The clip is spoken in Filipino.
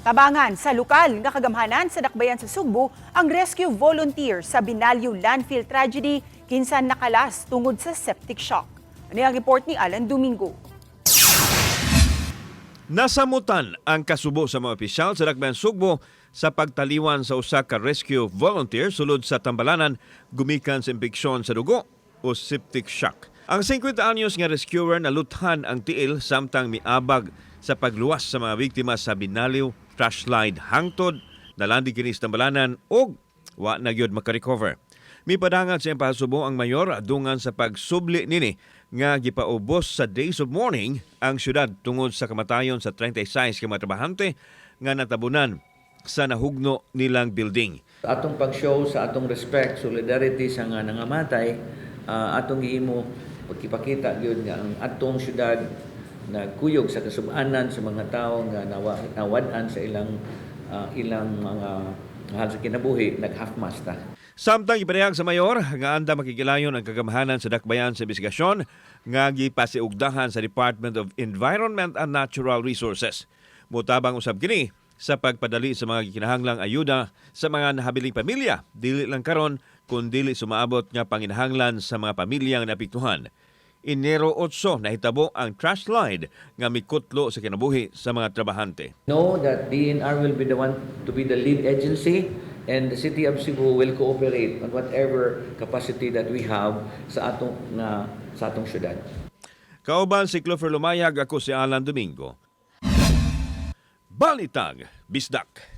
Tabangan sa lokal nga kagamhanan sa dakbayan sa Sugbo ang rescue volunteer sa Binalyo landfill tragedy kinsan nakalas tungod sa septic shock. Ano ang report ni Alan Domingo? Nasamutan ang kasubo sa mga opisyal sa Dakbayan Sugbo sa pagtaliwan sa usa ka rescue volunteer sulod sa tambalanan gumikan sa impeksyon sa dugo o septic shock. Ang 50 anyos nga rescuer naluthan ang tiil samtang miabag sa pagluwas sa mga biktima sa Binalyo trash slide hangtod nalandi kini sa tambalanan og wa na gyud makarecover. Mipadangat sa impasubo ang mayor adungan sa pagsubli nini nga gipaubos sa days of mourning ang syudad tungod sa kamatayon sa 36 ka mga trabahante nga natabunan sa nahugno nilang building. Atong pag-show sa atong respect, solidarity sa nga nangamatay, atong giimo pagkipakita gyud nga ang atong syudad nagkuyog sa kasub-anan sa mga tawo nga nawad-an sa ilang mga mahal sa kinabuhi, nag-half-mast ta. Samtang iparehag sa mayor nga anda makikilayon ang kagamhanan sa dakbayan sa investigasyon nga gipasiugdahan sa Department of Environment and Natural Resources. Mutabang usab kini sa pagpadali sa mga kinahanglang ayuda sa mga nahabiling pamilya, dili lang karon kun dili sumaabot nga panginahanglan sa mga pamilyang naapektuhan. Enero 8 nahitabo ang trash slide nga mikutlo sa kinabuhi sa mga trabahante. Know that DNR will be the one to be the lead agency and the City of Cebu will cooperate on whatever capacity that we have sa atong syudad. Kauban si Clover Lumayag, ako si Alan Domingo. Balitag Bisdak.